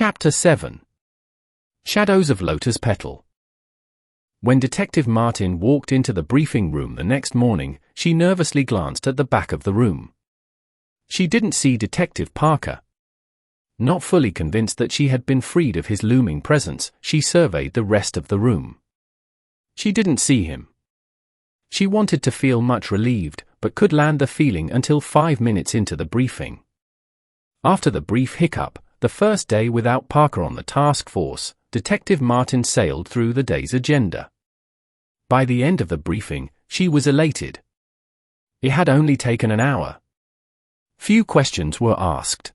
Chapter 7. Shadows of Lotus Petal. When Detective Martin walked into the briefing room the next morning, she nervously glanced at the back of the room. She didn't see Detective Parker. Not fully convinced that she had been freed of his looming presence, she surveyed the rest of the room. She didn't see him. She wanted to feel much relieved, but could land the feeling until 5 minutes into the briefing. After the brief hiccup, the first day without Parker on the task force, Detective Martin sailed through the day's agenda. By the end of the briefing, she was elated. It had only taken an hour. Few questions were asked.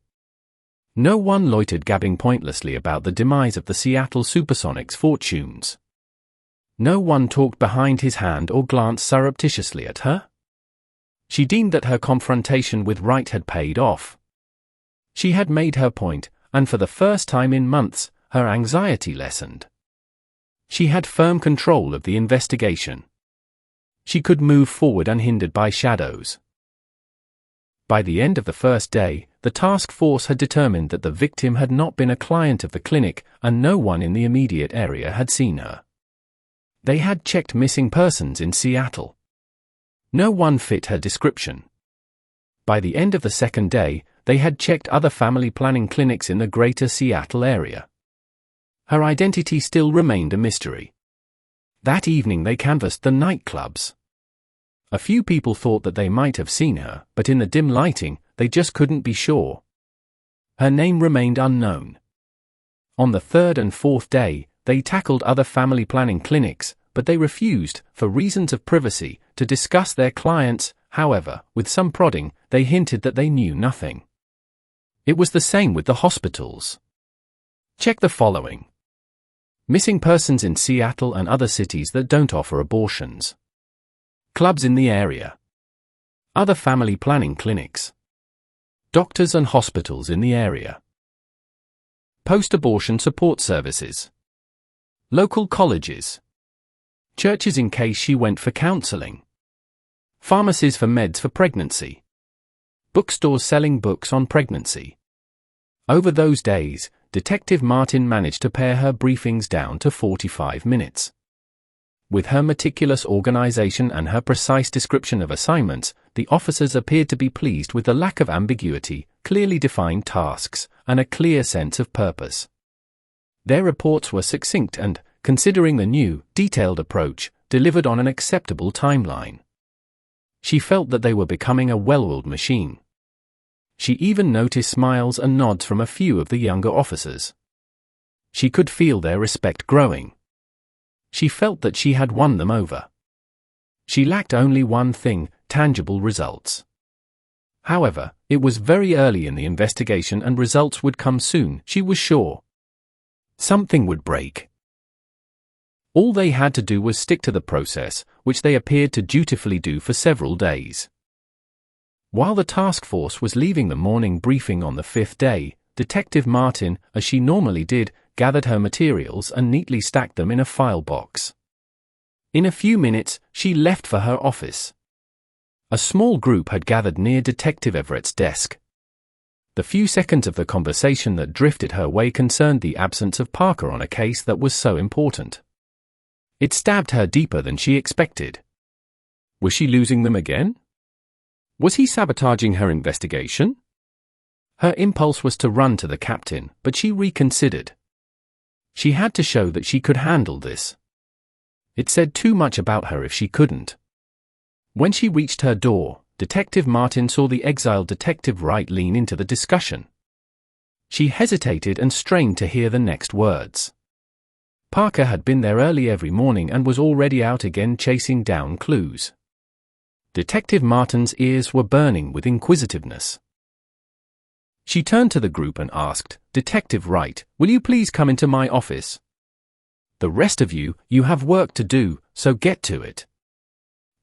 No one loitered gabbing pointlessly about the demise of the Seattle Supersonics' fortunes. No one talked behind his hand or glanced surreptitiously at her. She deemed that her confrontation with Wright had paid off. She had made her point, and for the first time in months, her anxiety lessened. She had firm control of the investigation. She could move forward unhindered by shadows. By the end of the first day, the task force had determined that the victim had not been a client of the clinic, and no one in the immediate area had seen her. They had checked missing persons in Seattle. No one fit her description. By the end of the second day, they had checked other family planning clinics in the greater Seattle area. Her identity still remained a mystery. That evening they canvassed the nightclubs. A few people thought that they might have seen her, but in the dim lighting, they just couldn't be sure. Her name remained unknown. On the third and fourth day, they tackled other family planning clinics, but they refused, for reasons of privacy, to discuss their clients. However, with some prodding, they hinted that they knew nothing. It was the same with the hospitals. Check the following. Missing persons in Seattle and other cities that don't offer abortions. Clubs in the area. Other family planning clinics. Doctors and hospitals in the area. Post-abortion support services. Local colleges. Churches in case she went for counseling. Pharmacies for meds for pregnancy. Bookstores selling books on pregnancy. Over those days, Detective Martin managed to pare her briefings down to 45 minutes. With her meticulous organization and her precise description of assignments, the officers appeared to be pleased with the lack of ambiguity, clearly defined tasks, and a clear sense of purpose. Their reports were succinct and, considering the new, detailed approach, delivered on an acceptable timeline. She felt that they were becoming a well-oiled machine. She even noticed smiles and nods from a few of the younger officers. She could feel their respect growing. She felt that she had won them over. She lacked only one thing: tangible results. However, it was very early in the investigation and results would come soon, she was sure. Something would break. All they had to do was stick to the process, which they appeared to dutifully do for several days. While the task force was leaving the morning briefing on the fifth day, Detective Martin, as she normally did, gathered her materials and neatly stacked them in a file box. In a few minutes, she left for her office. A small group had gathered near Detective Everett's desk. The few seconds of the conversation that drifted her way concerned the absence of Parker on a case that was so important. It stabbed her deeper than she expected. Was she losing them again? Was he sabotaging her investigation? Her impulse was to run to the captain, but she reconsidered. She had to show that she could handle this. It said too much about her if she couldn't. When she reached her door, Detective Martin saw the exiled Detective Wright lean into the discussion. She hesitated and strained to hear the next words. Parker had been there early every morning and was already out again chasing down clues. Detective Martin's ears were burning with inquisitiveness. She turned to the group and asked, "Detective Wright, will you please come into my office? The rest of you, you have work to do, so get to it."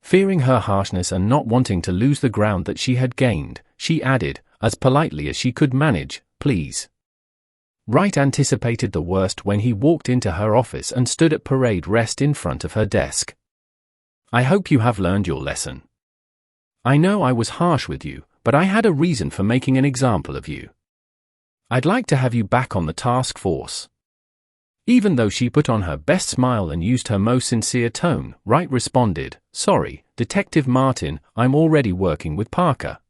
Fearing her harshness and not wanting to lose the ground that she had gained, she added, as politely as she could manage, "Please." Wright anticipated the worst when he walked into her office and stood at parade rest in front of her desk. "I hope you have learned your lesson. I know I was harsh with you, but I had a reason for making an example of you. I'd like to have you back on the task force." Even though she put on her best smile and used her most sincere tone, Wright responded, "Sorry, Detective Martin, I'm already working with Parker."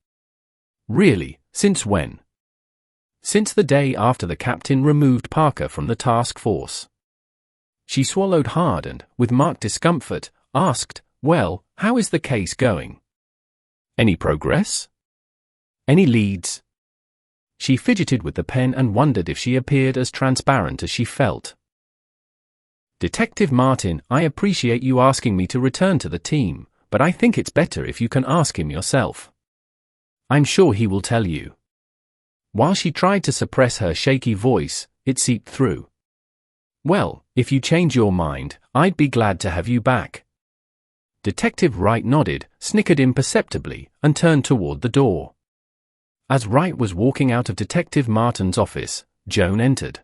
"Really? Since when?" "Since the day after the captain removed Parker from the task force." She swallowed hard and, with marked discomfort, asked, "Well, how is the case going? Any progress? Any leads?" She fidgeted with the pen and wondered if she appeared as transparent as she felt. "Detective Martin, I appreciate you asking me to return to the team, but I think it's better if you can ask him yourself. I'm sure he will tell you." While she tried to suppress her shaky voice, it seeped through. "Well, if you change your mind, I'd be glad to have you back." Detective Wright nodded, snickered imperceptibly, and turned toward the door. As Wright was walking out of Detective Martin's office, Joan entered.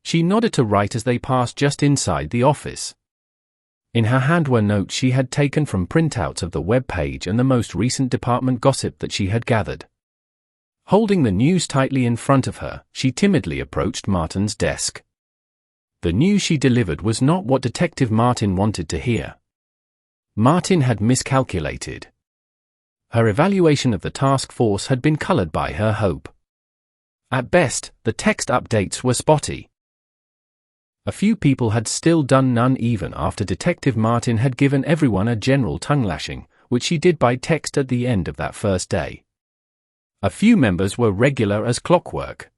She nodded to Wright as they passed just inside the office. In her hand were notes she had taken from printouts of the web page and the most recent department gossip that she had gathered. Holding the news tightly in front of her, she timidly approached Martin's desk. The news she delivered was not what Detective Martin wanted to hear. Martin had miscalculated. Her evaluation of the task force had been colored by her hope. At best, the text updates were spotty. A few people had still done none even after Detective Martin had given everyone a general tongue-lashing, which she did by text at the end of that first day. A few members were regular as clockwork.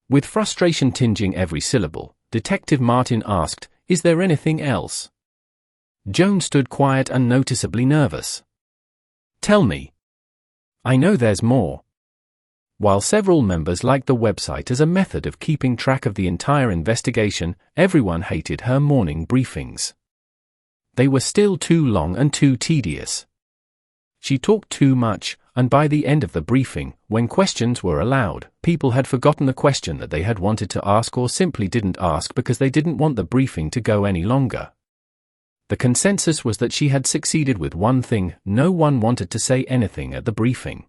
With frustration tinging every syllable, Detective Martin asked, "Is there anything else?" Joan stood quiet and noticeably nervous. "Tell me. I know there's more." While several members liked the website as a method of keeping track of the entire investigation, everyone hated her morning briefings. They were still too long and too tedious. She talked too much, and by the end of the briefing, when questions were allowed, people had forgotten the question that they had wanted to ask or simply didn't ask because they didn't want the briefing to go any longer. The consensus was that she had succeeded with one thing: no one wanted to say anything at the briefing.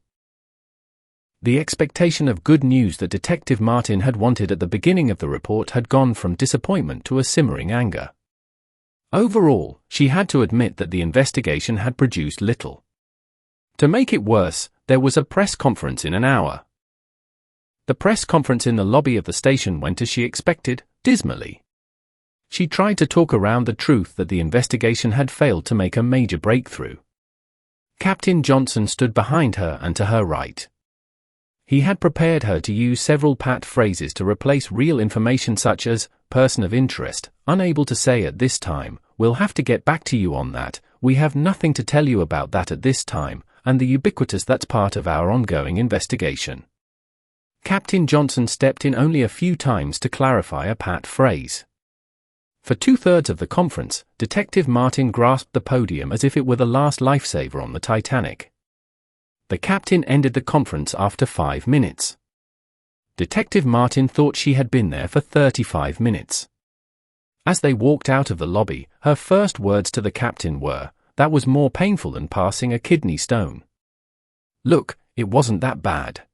The expectation of good news that Detective Martin had wanted at the beginning of the report had gone from disappointment to a simmering anger. Overall, she had to admit that the investigation had produced little. To make it worse, there was a press conference in an hour. The press conference in the lobby of the station went as she expected, dismally. She tried to talk around the truth that the investigation had failed to make a major breakthrough. Captain Johnson stood behind her and to her right. He had prepared her to use several pat phrases to replace real information such as, "person of interest, unable to say at this time, we'll have to get back to you on that, we have nothing to tell you about that at this time," and the ubiquitous "that's part of our ongoing investigation." Captain Johnson stepped in only a few times to clarify a pat phrase. For 2/3 of the conference, Detective Martin grasped the podium as if it were the last lifesaver on the Titanic. The captain ended the conference after 5 minutes. Detective Martin thought she had been there for 35 minutes. As they walked out of the lobby, her first words to the captain were, "That was more painful than passing a kidney stone. Look, it wasn't that bad.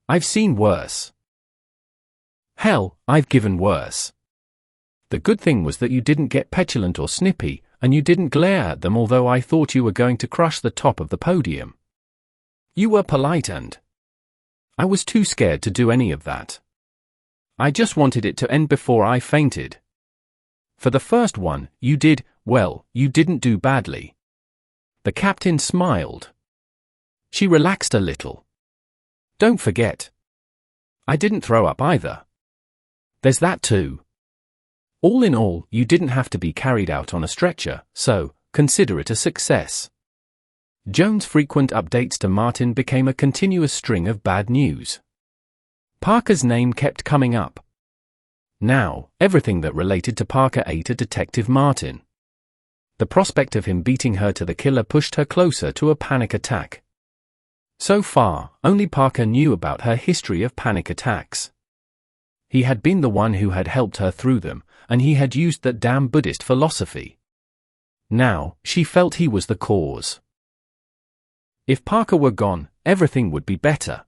I've seen worse. Hell, I've given worse. The good thing was that you didn't get petulant or snippy, and you didn't glare at them although I thought you were going to crush the top of the podium. You were polite and I was too scared to do any of that. I just wanted it to end before I fainted. For the first one, you did, well, you didn't do badly." The captain smiled. She relaxed a little. "Don't forget. I didn't throw up either. There's that too. All in all, you didn't have to be carried out on a stretcher, so consider it a success." Joan's frequent updates to Martin became a continuous string of bad news. Parker's name kept coming up. Now, everything that related to Parker ate at Detective Martin. The prospect of him beating her to the killer pushed her closer to a panic attack. So far, only Parker knew about her history of panic attacks. He had been the one who had helped her through them, and he had used that damn Buddhist philosophy. Now, she felt he was the cause. If Parker were gone, everything would be better.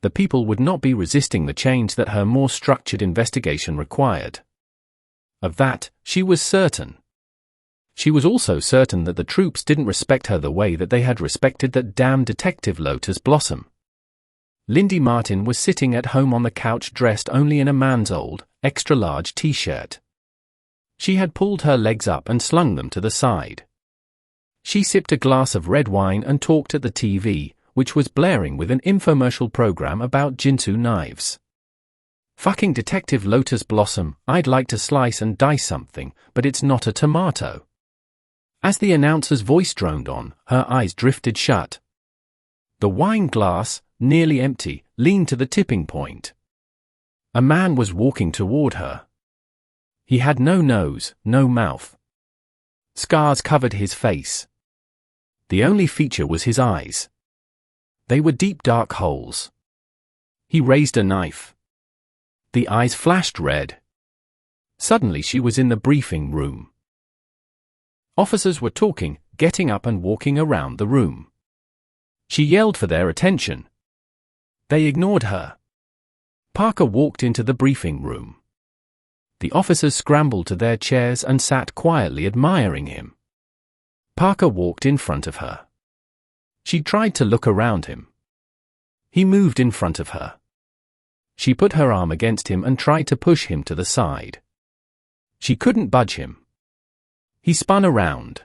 the people would not be resisting the change that her more structured investigation required. Of that, she was certain. She was also certain that the troops didn't respect her the way that they had respected that damn Detective Lotus Blossom. Lindy Martin was sitting at home on the couch dressed only in a man's old, extra-large t-shirt. She had pulled her legs up and slung them to the side. She sipped a glass of red wine and talked at the TV, which was blaring with an infomercial program about Jinsu knives. Fucking Detective Lotus Blossom, I'd like to slice and dice something, but it's not a tomato. As the announcer's voice droned on, her eyes drifted shut. The wine glass, nearly empty, leaned to the tipping point. A man was walking toward her. He had no nose, no mouth. Scars covered his face. The only feature was his eyes. They were deep dark holes. He raised a knife. The eyes flashed red. Suddenly she was in the briefing room. Officers were talking, getting up and walking around the room. She yelled for their attention. They ignored her. Parker walked into the briefing room. The officers scrambled to their chairs and sat quietly admiring him. Parker walked in front of her. She tried to look around him. He moved in front of her. She put her arm against him and tried to push him to the side. She couldn't budge him. He spun around.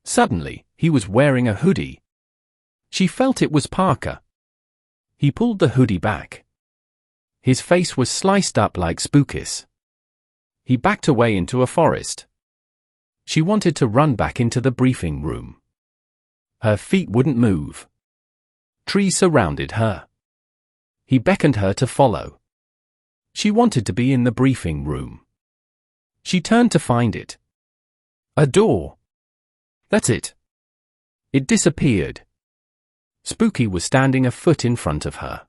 Suddenly, he was wearing a hoodie. She felt it was Parker. He pulled the hoodie back. His face was sliced up like Spookis. He backed away into a forest. She wanted to run back into the briefing room. Her feet wouldn't move. Trees surrounded her. He beckoned her to follow. She wanted to be in the briefing room. She turned to find it. A door. That's it. It disappeared. Spooky was standing a foot in front of her.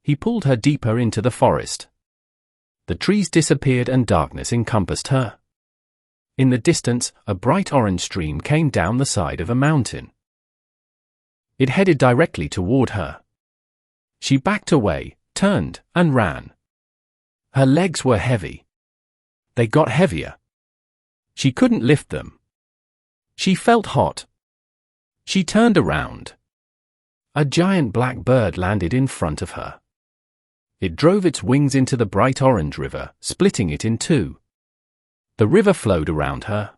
He pulled her deeper into the forest. The trees disappeared and darkness encompassed her. In the distance, a bright orange stream came down the side of a mountain. It headed directly toward her. She backed away, turned, and ran. Her legs were heavy. They got heavier. She couldn't lift them. She felt hot. She turned around. A giant black bird landed in front of her. It drove its wings into the bright orange river, splitting it in two. The river flowed around her.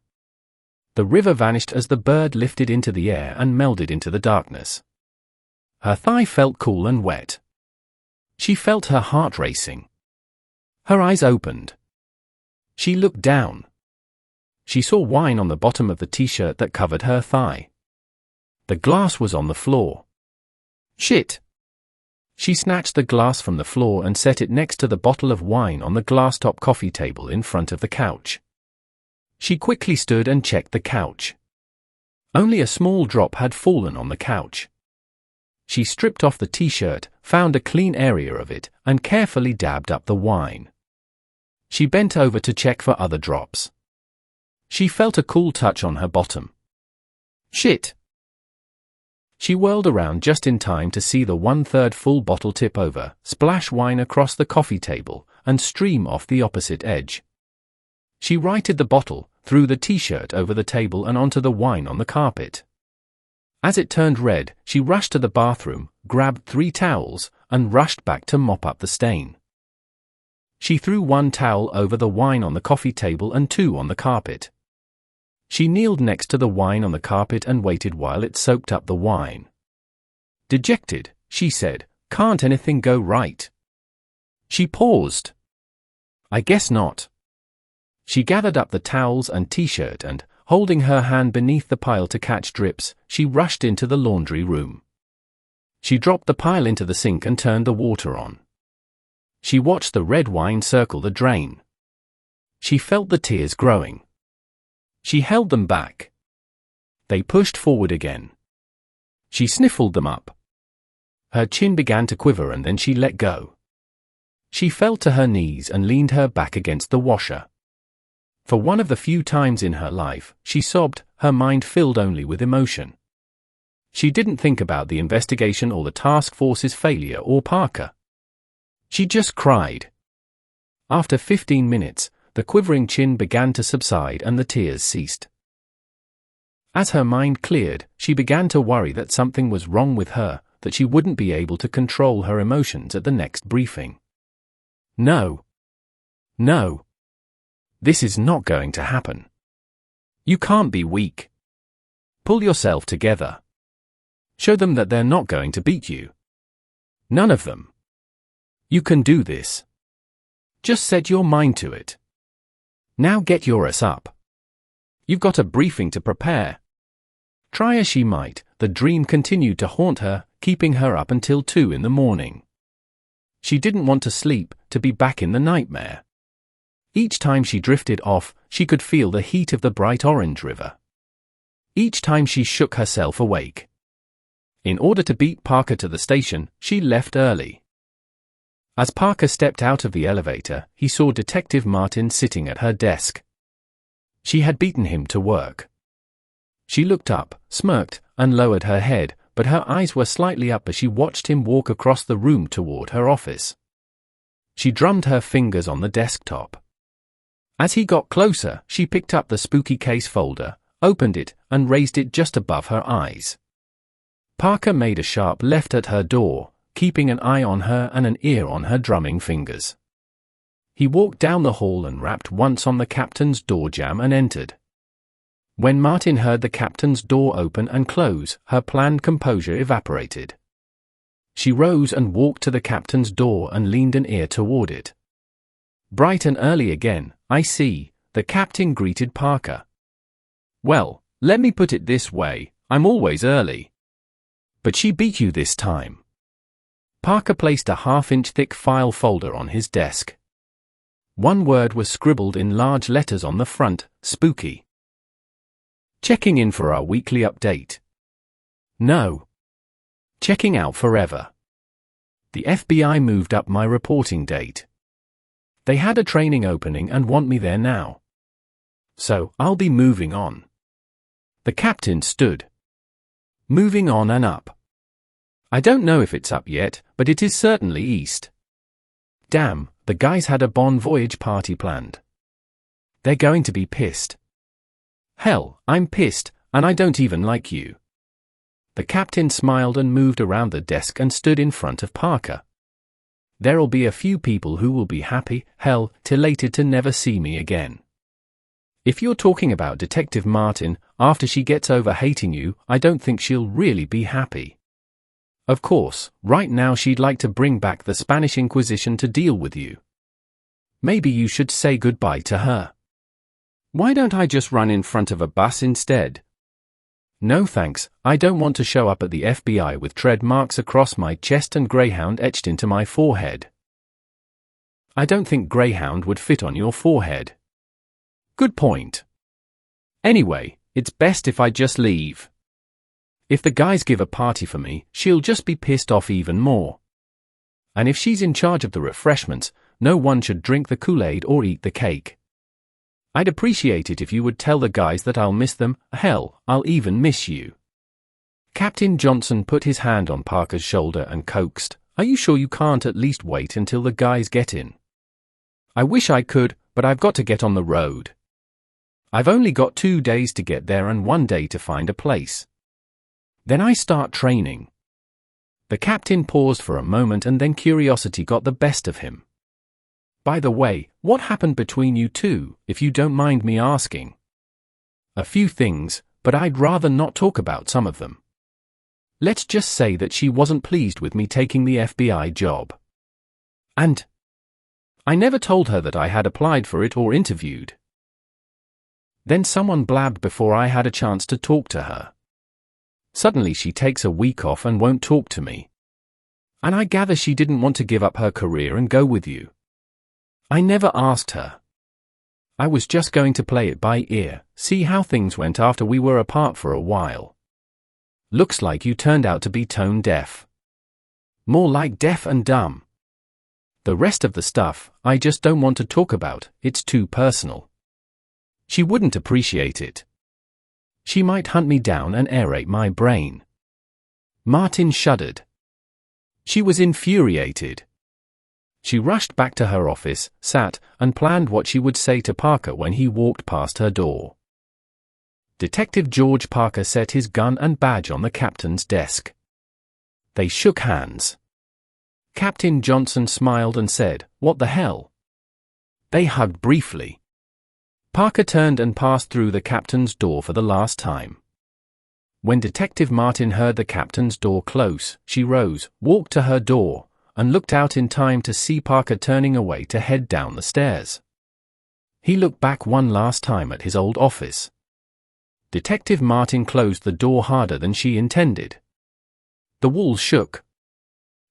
The river vanished as the bird lifted into the air and melded into the darkness. Her thigh felt cool and wet. She felt her heart racing. Her eyes opened. She looked down. She saw wine on the bottom of the t-shirt that covered her thigh. The glass was on the floor. Shit! She snatched the glass from the floor and set it next to the bottle of wine on the glass-top coffee table in front of the couch. She quickly stood and checked the couch. Only a small drop had fallen on the couch. She stripped off the t-shirt, found a clean area of it, and carefully dabbed up the wine. She bent over to check for other drops. She felt a cool touch on her bottom. Shit! She whirled around just in time to see the 1/3 full bottle tip over, splash wine across the coffee table, and stream off the opposite edge. She righted the bottle, threw the t-shirt over the table and onto the wine on the carpet. As it turned red, she rushed to the bathroom, grabbed 3 towels, and rushed back to mop up the stain. She threw 1 towel over the wine on the coffee table and 2 on the carpet. She kneeled next to the wine on the carpet and waited while it soaked up the wine. Dejected, she said, "Can't anything go right?" She paused. "I guess not." She gathered up the towels and t-shirt and, holding her hand beneath the pile to catch drips, she rushed into the laundry room. She dropped the pile into the sink and turned the water on. She watched the red wine circle the drain. She felt the tears growing. She held them back. They pushed forward again. She sniffled them up. Her chin began to quiver and then she let go. She fell to her knees and leaned her back against the washer. For one of the few times in her life, she sobbed, her mind filled only with emotion. She didn't think about the investigation or the task force's failure or Parker. She just cried. After 15 minutes, the quivering chin began to subside and the tears ceased. As her mind cleared, she began to worry that something was wrong with her, that she wouldn't be able to control her emotions at the next briefing. No. No. This is not going to happen. You can't be weak. Pull yourself together. Show them that they're not going to beat you. None of them. You can do this. Just set your mind to it. Now get your ass up. You've got a briefing to prepare. Try as she might, the dream continued to haunt her, keeping her up until 2 in the morning. She didn't want to sleep, to be back in the nightmare. Each time she drifted off, she could feel the heat of the bright orange river. Each time she shook herself awake. In order to beat Parker to the station, she left early. As Parker stepped out of the elevator, he saw Detective Martin sitting at her desk. She had beaten him to work. She looked up, smirked, and lowered her head, but her eyes were slightly up as she watched him walk across the room toward her office. She drummed her fingers on the desktop. As he got closer, she picked up the spooky case folder, opened it, and raised it just above her eyes. Parker made a sharp left at her door, keeping an eye on her and an ear on her drumming fingers. He walked down the hall and rapped once on the captain's door jamb and entered. When Martin heard the captain's door open and close, her planned composure evaporated. She rose and walked to the captain's door and leaned an ear toward it. Bright and early again, I see, the captain greeted Parker. Well, let me put it this way, I'm always early. But she beat you this time. Parker placed a half-inch thick file folder on his desk. One word was scribbled in large letters on the front, spooky. Checking in for our weekly update. No. Checking out forever. The FBI moved up my reporting date. They had a training opening and want me there now. So, I'll be moving on. The captain stood. Moving on and up. I don't know if it's up yet, but it is certainly east. Damn, the guys had a bon voyage party planned. They're going to be pissed. Hell, I'm pissed, and I don't even like you. The captain smiled and moved around the desk and stood in front of Parker. There'll be a few people who will be happy, hell, elated to never see me again. If you're talking about Detective Martin, after she gets over hating you, I don't think she'll really be happy. Of course, right now she'd like to bring back the Spanish Inquisition to deal with you. Maybe you should say goodbye to her. Why don't I just run in front of a bus instead? No thanks, I don't want to show up at the FBI with tread marks across my chest and Greyhound etched into my forehead. I don't think Greyhound would fit on your forehead. Good point. Anyway, it's best if I just leave. If the guys give a party for me, she'll just be pissed off even more. And if she's in charge of the refreshments, no one should drink the Kool-Aid or eat the cake. I'd appreciate it if you would tell the guys that I'll miss them, hell, I'll even miss you. Captain Johnson put his hand on Parker's shoulder and coaxed, Are you sure you can't at least wait until the guys get in? I wish I could, but I've got to get on the road. I've only got 2 days to get there and 1 day to find a place. Then I start training. The captain paused for a moment and then curiosity got the best of him. By the way, what happened between you two, if you don't mind me asking? A few things, but I'd rather not talk about some of them. Let's just say that she wasn't pleased with me taking the FBI job. And I never told her that I had applied for it or interviewed. Then someone blabbed before I had a chance to talk to her. Suddenly she takes a week off and won't talk to me. And I gather she didn't want to give up her career and go with you. I never asked her. I was just going to play it by ear, see how things went after we were apart for a while. Looks like you turned out to be tone deaf. More like deaf and dumb. The rest of the stuff, I just don't want to talk about, it's too personal. She wouldn't appreciate it. She might hunt me down and aerate my brain. Martin shuddered. She was infuriated. She rushed back to her office, sat, and planned what she would say to Parker when he walked past her door. Detective George Parker set his gun and badge on the captain's desk. They shook hands. Captain Johnson smiled and said, "What the hell?" They hugged briefly. Parker turned and passed through the captain's door for the last time. When Detective Martin heard the captain's door close, she rose, walked to her door, and looked out in time to see Parker turning away to head down the stairs. He looked back one last time at his old office. Detective Martin closed the door harder than she intended. The walls shook.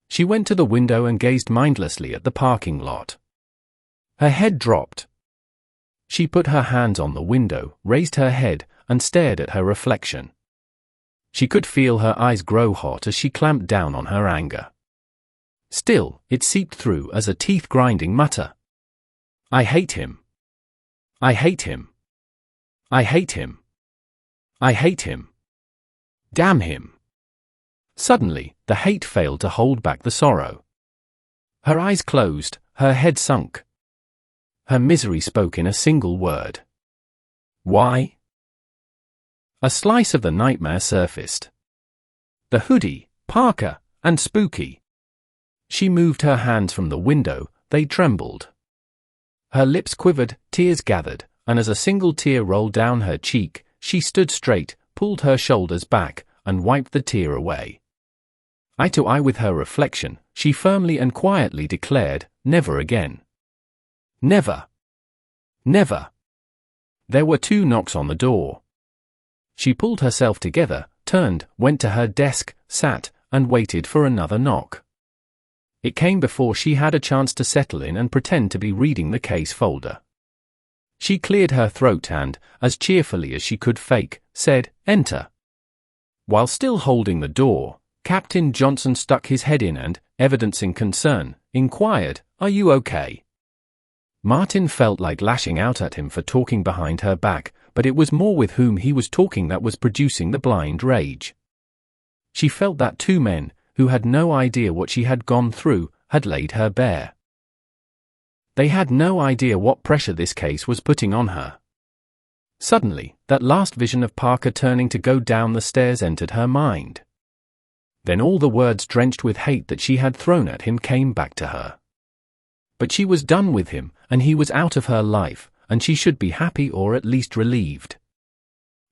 She went to the window and gazed mindlessly at the parking lot. Her head dropped. She put her hands on the window, raised her head, and stared at her reflection. She could feel her eyes grow hot as she clamped down on her anger. Still, it seeped through as a teeth-grinding mutter. "I hate him. I hate him. I hate him. I hate him. Damn him." Suddenly, the hate failed to hold back the sorrow. Her eyes closed, her head sunk. Her misery spoke in a single word. "Why?" A slice of the nightmare surfaced. The hoodie, Parker, and Spooky. She moved her hands from the window, they trembled. Her lips quivered, tears gathered, and as a single tear rolled down her cheek, she stood straight, pulled her shoulders back, and wiped the tear away. Eye to eye with her reflection, she firmly and quietly declared, "Never again. Never. Never." There were 2 knocks on the door. She pulled herself together, turned, went to her desk, sat, and waited for another knock. It came before she had a chance to settle in and pretend to be reading the case folder. She cleared her throat and, as cheerfully as she could fake, said, "Enter." While still holding the door, Captain Johnson stuck his head in and, evidencing concern, inquired, "Are you okay?" Martin felt like lashing out at him for talking behind her back, but it was more with whom he was talking that was producing the blind rage. She felt that 2 men, who had no idea what she had gone through, had laid her bare. They had no idea what pressure this case was putting on her. Suddenly, that last vision of Parker turning to go down the stairs entered her mind. Then all the words drenched with hate that she had thrown at him came back to her. But she was done with him, and he was out of her life, and she should be happy or at least relieved.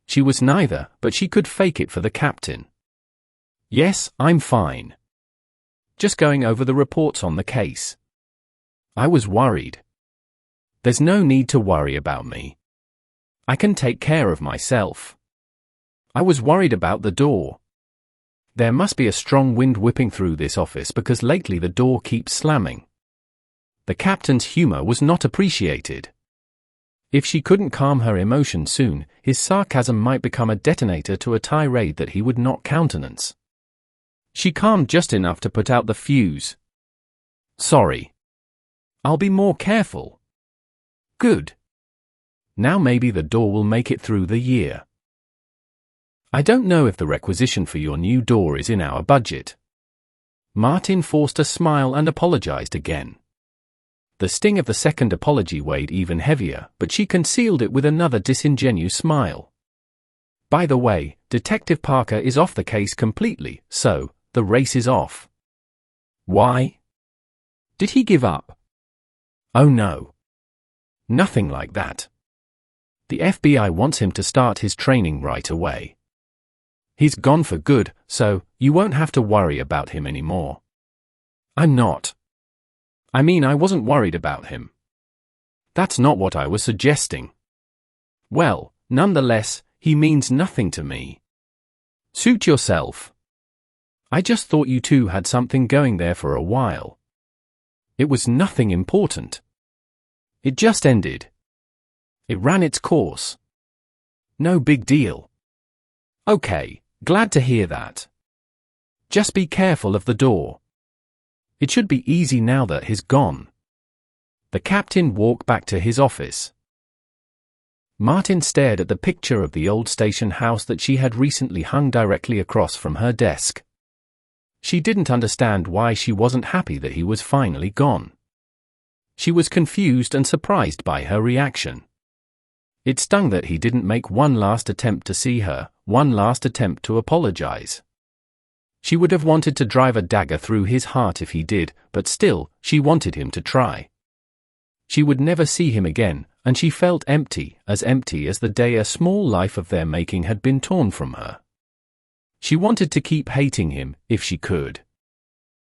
She was neither, but she could fake it for the captain. "Yes, I'm fine. Just going over the reports on the case. I was worried. There's no need to worry about me. I can take care of myself. I was worried about the door. There must be a strong wind whipping through this office because lately the door keeps slamming." The captain's humor was not appreciated. If she couldn't calm her emotion soon, his sarcasm might become a detonator to a tirade that he would not countenance. She calmed just enough to put out the fuse. "Sorry. I'll be more careful." "Good. Now maybe the door will make it through the year. I don't know if the requisition for your new door is in our budget." Martin forced a smile and apologized again. The sting of the second apology weighed even heavier, but she concealed it with another disingenuous smile. "By the way, Detective Parker is off the case completely, so, the race is off." "Why? Did he give up?" "Oh no. Nothing like that. The FBI wants him to start his training right away. He's gone for good, so, you won't have to worry about him anymore." "I'm not. I mean, I wasn't worried about him. That's not what I was suggesting." "Well, nonetheless, he means nothing to me. Suit yourself. I just thought you 2 had something going there for a while. It was nothing important. It just ended. It ran its course. No big deal." "Okay, glad to hear that. Just be careful of the door. It should be easy now that he's gone." The captain walked back to his office. Martin stared at the picture of the old station house that she had recently hung directly across from her desk. She didn't understand why she wasn't happy that he was finally gone. She was confused and surprised by her reaction. It stung that he didn't make one last attempt to see her, one last attempt to apologize. She would have wanted to drive a dagger through his heart if he did, but still, she wanted him to try. She would never see him again, and she felt empty as the day a small life of their making had been torn from her. She wanted to keep hating him, if she could.